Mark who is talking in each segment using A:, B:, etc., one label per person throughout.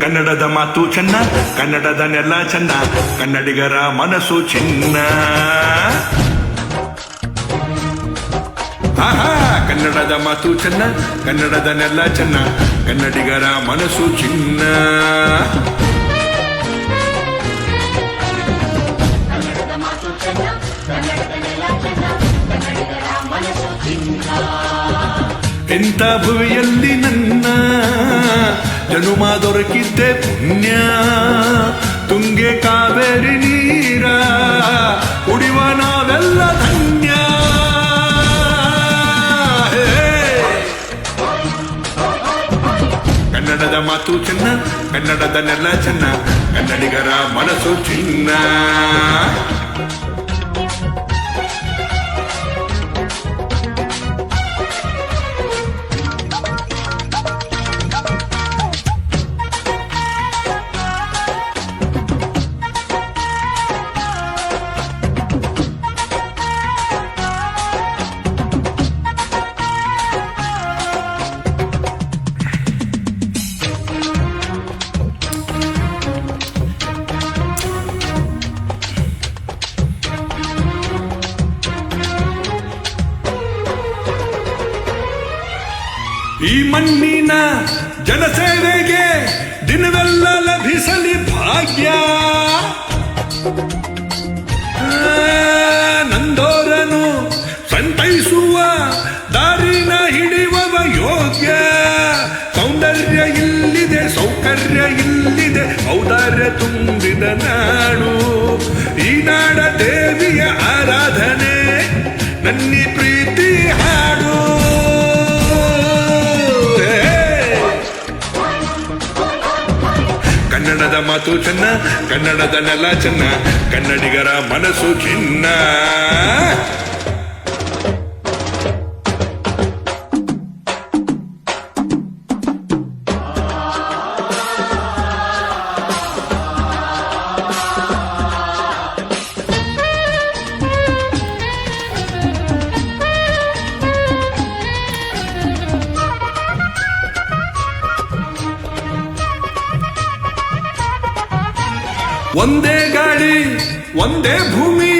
A: ಕನ್ನಡದ ಮಾತು ಚೆನ್ನ, ಕನ್ನಡದ ನೆಲ ಚೆನ್ನ, ಕನ್ನಡಿಗರ ಮನಸ್ಸು ಚಿನ್ನ. ಆಹಾ, ಕನ್ನಡದ ಮಾತು ಚೆನ್ನ, ಕನ್ನಡದ ನೆಲ ಚೆನ್ನ, ಕನ್ನಡಿಗರ ಮನಸ್ಸು ಚಿನ್ನ. ಎಂಥ ಭುವಿಯಲ್ಲಿ ನನ್ನ ಜನುಮ ದೊರಕಿದ್ದೆ ಪುಣ್ಯ, ತುಂಗೆ ಕಾವೇರಿ ನೀರ ಕುಡಿವ ನಾವೆಲ್ಲ ಧನ್ಯ. ಕನ್ನಡದ ಮಾತು ಚೆನ್ನ, ಕನ್ನಡದ ನೆಲ ಚೆನ್ನ, ಕನ್ನಡಿಗರ ಮನಸ್ಸು ಚಿನ್ನ. ಈ ಮಣ್ಣಿನ ಜನಸೇವೆಗೆ ದಿನವೆಲ್ಲ ಲಭಿಸಲಿ ಭಾಗ್ಯ. ನಂದೋರನು ಸಂತೈಸುವ ದಾರಿನ ಹಿಡಿಯುವ ಯೋಗ್ಯ. ಸೌಂದರ್ಯ ಇಲ್ಲಿದೆ, ಸೌಕರ್ಯ ಇಲ್ಲಿದೆ, ಔದಾರ್ಯ ತುಂಬಿದ ನಾಡು. ಈ ನಾಡ ದೇವಿಯ ಆರಾಧನೆ, ನನ್ನಿ ಪ್ರೀತಿ ಹಾಡು. ಕನ್ನಡದ ಮಾತು ಚೆನ್ನ, ಕನ್ನಡದ ನೆಲ ಚೆನ್ನ, ಕನ್ನಡಿಗರ ಮನಸ್ಸು ಚಿನ್ನ. ಒಂದೇ ಗಾಳಿ ಒಂದೇ ಭೂಮಿ,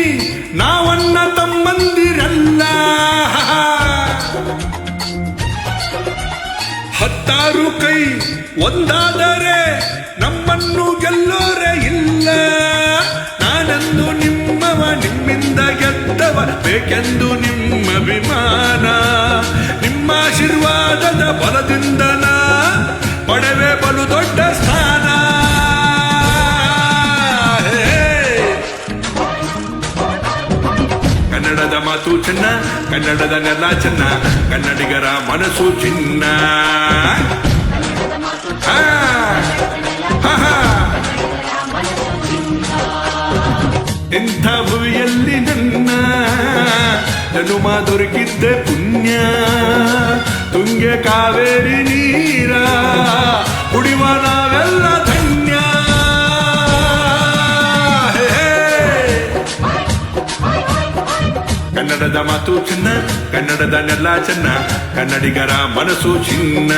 A: ನಾವನ್ನ ತಮ್ಮಂದಿರಲ್ಲ. ಹತ್ತಾರು ಕೈ ಒಂದಾದರೆ ನಮ್ಮನ್ನು ಗೆಲ್ಲೋರೆ ಇಲ್ಲ. ನಾನೆಂದು ನಿಮ್ಮವ, ನಿಮ್ಮಿಂದ ಗೆದ್ದವ, ಬೇಕೆಂದು ನಿಮ್ಮ ಅಭಿಮಾನ. ನಿಮ್ಮ ಆಶೀರ್ವಾದದ ಬಲದಿಂದ ಪಡೆವೆ ಬಲು ದೊಡ್ಡ ಸ್ಥಾನ. ಕನ್ನಡದ ಮಾತು ಚೆನ್ನ, ಕನ್ನಡದ ನೆಲ ಚೆನ್ನ, ಕನ್ನಡಿಗರ ಮನಸ್ಸು ಚಿನ್ನ. ಎಂಥ ಭುವಿಯಲ್ಲಿ ನನ್ನ ಜನುಮ ದೊರಕಿದ್ದೆ ಪುಣ್ಯ, ತುಂಗೆ ಕಾವೇರಿ ನೀರ ಕುಡಿವ ನಾವೆಲ್ಲ ಧನ್ಯ. ಕನ್ನಡದ ಮಾತು ಚೆನ್ನ, ಕನ್ನಡದ ನೆಲ ಚೆನ್ನ, ಕನ್ನಡಿಗರ ಮನಸ್ಸು ಚಿನ್ನ.